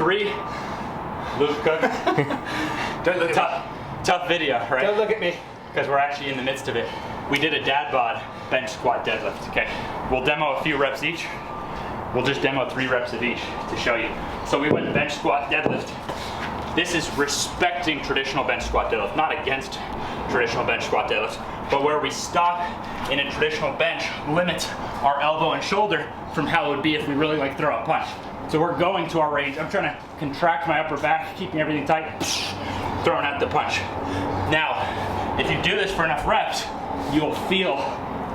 3. Luke Cook. Don't look at me. Tough video, right? Don't look at me. Because we're actually in the midst of it. We did a dad bod bench squat deadlift, okay? We'll demo a few reps each. We'll just demo 3 reps of each to show you. So we went bench squat deadlift. This is respecting traditional bench squat deadlift, not against traditional bench squat deadlift, but where we stop in a traditional bench limits our elbow and shoulder from how it would be if we really like throw a punch. So we're going to our range. I'm trying to contract my upper back, keeping everything tight, throwing out the punch. Now, if you do this for enough reps, you will feel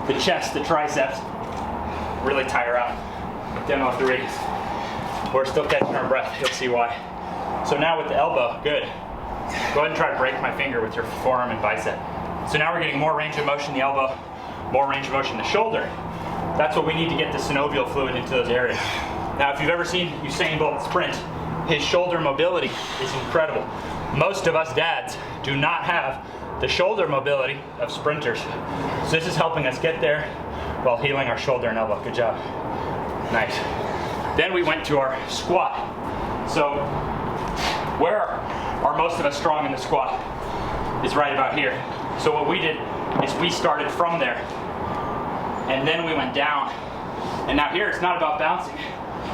the chest, the triceps really tire out. Demo 3. We're still catching our breath. You'll see why. So now with the elbow, good. Go ahead and try to break my finger with your forearm and bicep. So now we're getting more range of motion in the elbow, more range of motion in the shoulder. That's what we need to get the synovial fluid into those areas. Now, if you've ever seen Usain Bolt sprint, his shoulder mobility is incredible. Most of us dads do not have the shoulder mobility of sprinters. So this is helping us get there while healing our shoulder and elbow. Good job. Nice. Then we went to our squat. So where are most of us strong in the squat is right about here. So what we did is we started from there and then we went down. And now here it's not about bouncing,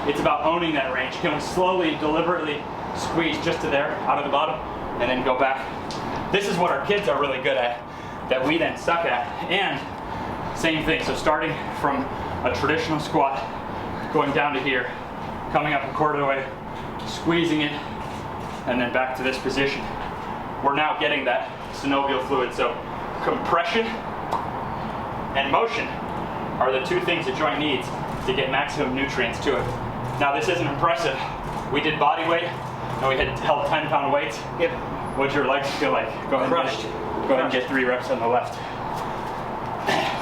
it's about owning that range. Can we slowly, deliberately squeeze just to there, out of the bottom, and then go back? This is what our kids are really good at, that we then suck at. And same thing, so starting from a traditional squat, going down to here, coming up a quarter of the way, squeezing it, and then back to this position. We're now getting that synovial fluid. So compression and motion are the 2 things a joint needs to get maximum nutrients to it. Now this isn't impressive. We did body weight and we had held 10-pound weights. Yep. What'd your legs feel like? Go ahead and get 3 reps on the left.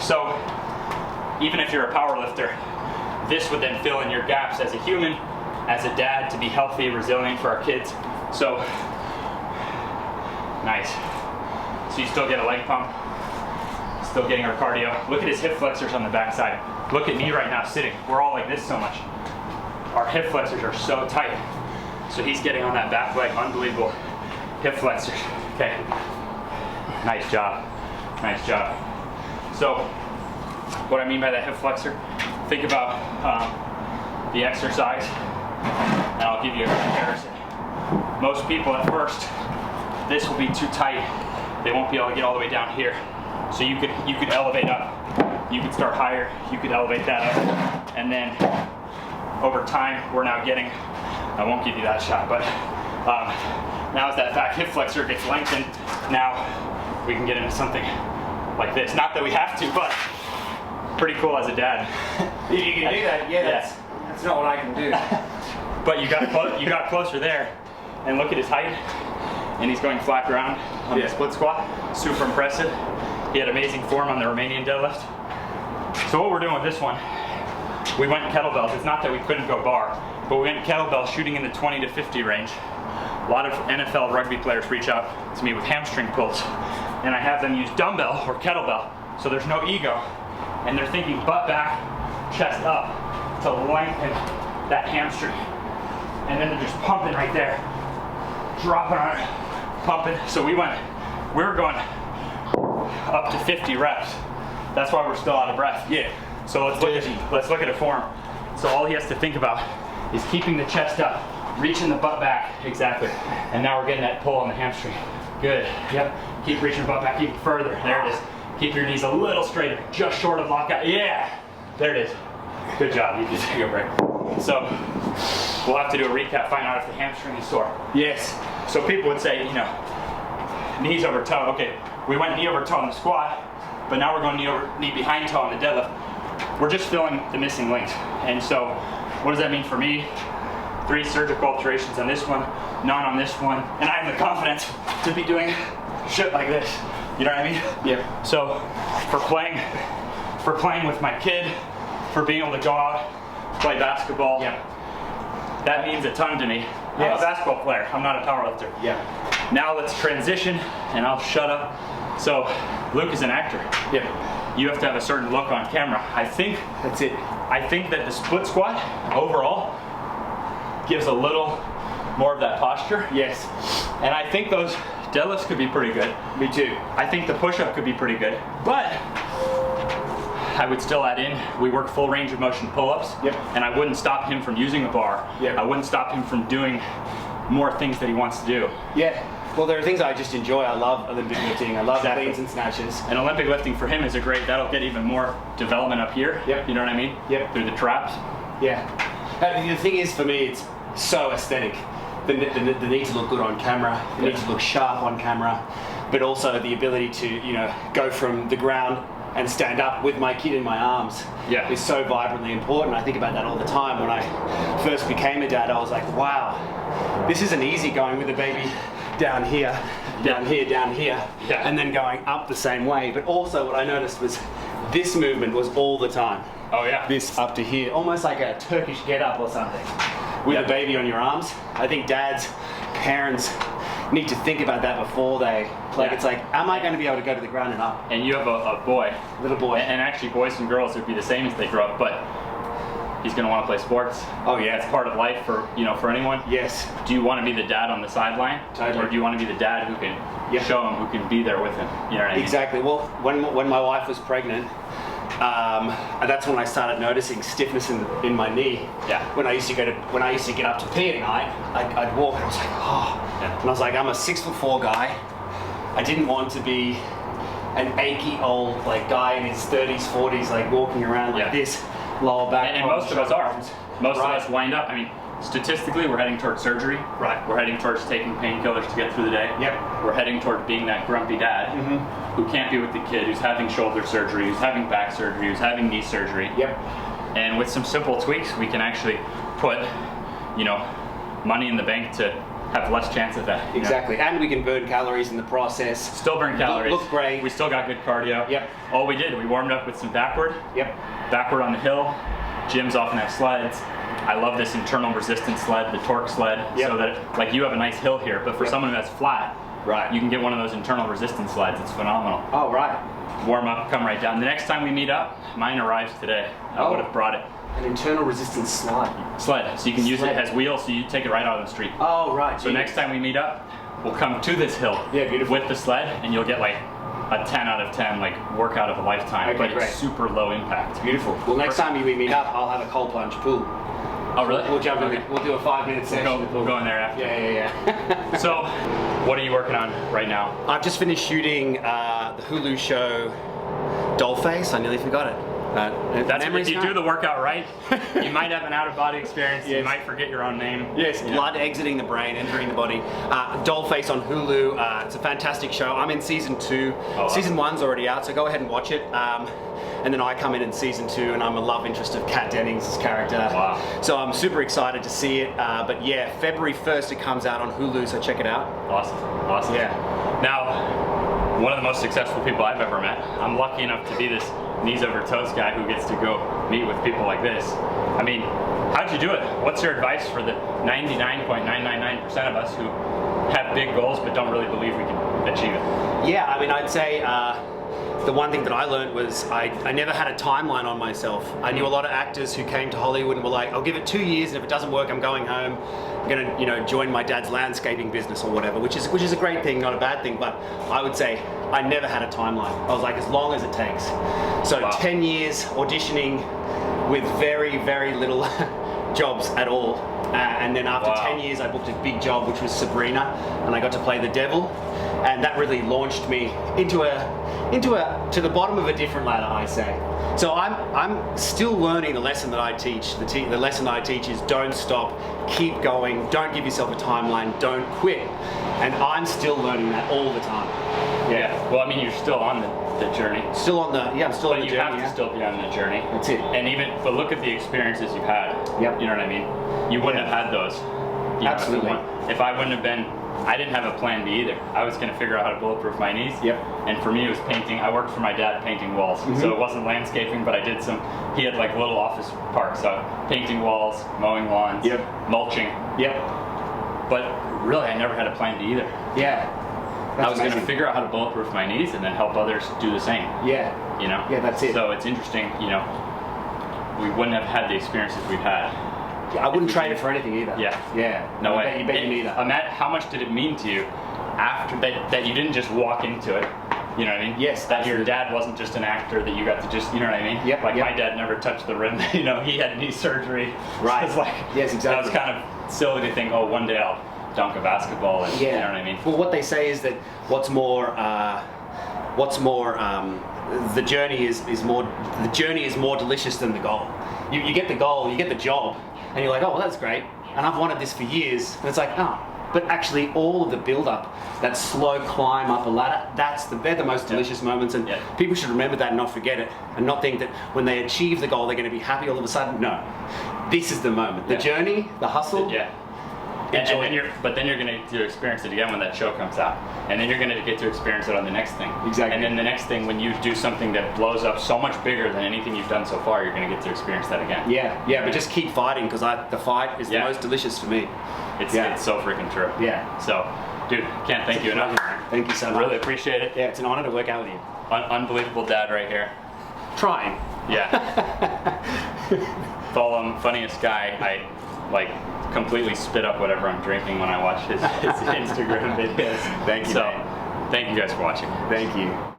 So even if you're a power lifter, this would then fill in your gaps as a human, as a dad, to be healthy, resilient for our kids. So, nice. So you still get a leg pump, still getting our cardio. Look at his hip flexors on the backside. Look at me right now sitting. We're all like this so much. Our hip flexors are so tight. So he's getting on that back leg, unbelievable hip flexors. Okay, nice job, nice job. So what I mean by that hip flexor, think about the exercise, and I'll give you a comparison. Most people at first, this will be too tight. They won't be able to get all the way down here. So you could elevate up. You could start higher. You could elevate that up, and then over time, we're now getting. I won't give you that shot, but now as that back hip flexor gets lengthened, now we can get into something like this. Not that we have to, but pretty cool as a dad. If you can do that, yeah. That's not what I can do. But you got closer there, and look at his height, and he's going flat ground on the split squat. Super impressive. He had amazing form on the Romanian Deadlift. So what we're doing with this one, we went kettlebells. It's not that we couldn't go bar, but we went kettlebell shooting in the 20 to 50 range. A lot of NFL rugby players reach out to me with hamstring pulls, and I have them use dumbbell or kettlebell, so there's no ego, and they're thinking butt back, chest up to lengthen that hamstring, and then they're just pumping right there, dropping on it, pumping. So we were going up to 50 reps. That's why we're still out of breath. Yeah. So let's look at a form. So all he has to think about is keeping the chest up, reaching the butt back, exactly. And now we're getting that pull on the hamstring. Good, yep. Keep reaching the butt back even further, there it is. Keep your knees a little straighter, just short of lockout, yeah! There it is. Good job, you just take a break. So, we'll have to do a recap, find out if the hamstring is sore. Yes. So people would say, knees over toe. Okay, we went knee over toe on the squat, but now we're going knee behind toe on the deadlift. We're just filling the missing links. And so, what does that mean for me? 3 surgical alterations on this one, none on this one, and I have the confidence to be doing shit like this. You know what I mean? Yeah. So, for playing with my kid, for being able to go out, play basketball, that means a ton to me. Yes. I'm a basketball player, I'm not a powerlifter. Yeah. Now let's transition, and I'll shut up. So, Luke is an actor. Yeah. You have to have a certain look on camera. I think that's it. I think that the split squat overall gives a little more of that posture. Yes. And I think those deadlifts could be pretty good. Me too. I think the push-up could be pretty good, but I would still add in, we work full range of motion pull-ups. Yep. And I wouldn't stop him from using the bar. Yep. I wouldn't stop him from doing more things that he wants to do. Yeah. Well, there are things I just enjoy. I love Olympic lifting. I love cleans and snatches. And Olympic lifting for him is a great, that'll get even more development up here. Yep. You know what I mean? Yep. Through the traps. Yeah. The thing is, for me, it's so aesthetic. The need to look good on camera, the need to look sharp on camera, but also the ability to, you know, go from the ground and stand up with my kid in my arms is so vibrantly important. I think about that all the time. When I first became a dad, I was like, wow, this isn't easy going with a baby down here, and then going up the same way. But also what I noticed was this movement was all the time. Oh yeah. This up to here, almost like a Turkish get-up or something, with a baby on your arms. I think dads, parents need to think about that before they, like, it's like, am I going to be able to go to the ground and up? And you have a boy. Little boy. And actually boys and girls would be the same as they grow up, but he's going to want to play sports. Oh yeah. It's part of life for, you know, for anyone. Yes. Do you want to be the dad on the sideline? Totally. Or do you want to be the dad who can show him, who can be there with him? You know what I mean? Exactly. Well, when my wife was pregnant, that's when I started noticing stiffness in my knee. Yeah. When I used to get up to pee at night, I'd walk and I was like, oh. Yeah. And I was like, I'm a 6'4" guy. I didn't want to be an achy old guy in his 30s, 40s, like walking around like this, lower back. And most of us are. Most of us wind up. I mean, statistically, we're heading towards surgery. Right. We're heading towards taking painkillers to get through the day. Yep. We're heading towards being that grumpy dad who can't be with the kid, who's having shoulder surgery, who's having back surgery, who's having knee surgery. Yep. And with some simple tweaks, we can actually put, you know, money in the bank to have less chance of that. Exactly. And we can burn calories in the process. Still burn calories. Look great. We still got good cardio. Yep. All we did, we warmed up with some backward. Yep. Backward on the hill. Gyms often have sleds. I love this internal resistance sled, the torque sled, so that, like, you have a nice hill here, but for someone who has flat, you can get one of those internal resistance sleds. It's phenomenal. Oh, right. Warm up, come right down. The next time we meet up, mine arrives today. I would have brought it. An internal resistance sled. Sled, so you can use it as wheels, so you take it right out of the street. Oh, right. So next time we meet up, we'll come to this hill with the sled, and you'll get like a 10 out of 10 like workout of a lifetime, but it's super low impact. Beautiful. Well, next time we meet up, I'll have a cold plunge pool. Oh, really? We'll jump in. We'll do a 5-minute session. We'll go in there after. Yeah. So, what are you working on right now? I've just finished shooting the Hulu show Dollface. I nearly forgot it. That's if you do the workout right, you might have an out-of-body experience. You might forget your own name. Yes, blood exiting the brain, entering the body. Dollface on Hulu. It's a fantastic show. I'm in season 2. Season 1's already out, so go ahead and watch it. And then I come in season 2, and I'm a love interest of Kat Dennings' character. Wow. So I'm super excited to see it. But yeah, February 1st it comes out on Hulu, so check it out. Awesome. Yeah. Now, one of the most successful people I've ever met. I'm lucky enough to be this knees over toes guy who gets to go meet with people like this. I mean, how'd you do it? What's your advice for the 99.999% of us who have big goals but don't really believe we can achieve it? Yeah, I mean, I'd say the one thing that I learned was I never had a timeline on myself. I knew a lot of actors who came to Hollywood and were like, I'll give it 2 years, and if it doesn't work, I'm going home. I'm gonna, join my dad's landscaping business or whatever, which is a great thing, not a bad thing. But I would say I never had a timeline. I was like, as long as it takes. So 10 years auditioning with very, very little jobs at all. And then after 10 years, I booked a big job, which was Sabrina, and I got to play the devil. And that really launched me to the bottom of a different ladder, I say. So I'm still learning the lesson that I teach. The lesson that I teach is don't stop, keep going, don't give yourself a timeline, don't quit. And I'm still learning that all the time. Yeah. Well, I mean, you're still on the journey. I'm still on the journey. You have to still be on the journey. That's it. But look at the experiences you've had. Yep. You know what I mean? You wouldn't have had those. Absolutely. If I wouldn't have been, I didn't have a plan B either. I was going to figure out how to bulletproof my knees. Yep. And for me, it was painting. I worked for my dad painting walls. So it wasn't landscaping, but I did he had like little office parks. So painting walls, mowing lawns, mulching. Yep. But really, I never had a plan B either. Yeah. I was going to figure out how to bulletproof my knees and then help others do the same. Yeah. Yeah, that's it. So it's interesting, we wouldn't have had the experiences we've had I wouldn't trade it for anything either. Yeah. Yeah. No I way. bet you need that. Matt, how much did it mean to you after that you didn't just walk into it? You know what I mean? Yes. That your dad wasn't just an actor, that you got to just, you know what I mean? Yep. Like yep. my dad never touched the rim. You know, he had knee surgery. Right. So it's like, yes, exactly. that was kind of silly to think, oh, one day I'll dunk a basketball, and yeah. you know what I mean? Well, what they say is that the journey is more delicious than the goal. You get the goal, you get the job, and you're like, oh, well, that's great, and I've wanted this for years, and it's like, oh, but actually all of the build-up, that slow climb up a ladder, they're the most delicious moments, and people should remember that and not forget it, and not think that when they achieve the goal they're going to be happy all of a sudden. No, this is the moment. The journey, the hustle. Yeah. And then you're going to get to experience it again when that show comes out, and then you're going to get to experience it on the next thing. Exactly. And then the next thing, when you do something that blows up so much bigger than anything you've done so far, you're going to get to experience that again. Yeah, but just keep fighting, because the fight is the most delicious for me. It's so freaking true. Yeah. So, dude, can't thank you enough. Thank you so much. Really appreciate it. Yeah, it's an honor to work out with you. Unbelievable dad right here. Trying. Yeah. Follow him, funniest guy. I completely spit up whatever I'm drinking when I watch his Instagram videos. Thank you. So, thank you guys for watching. Thank you.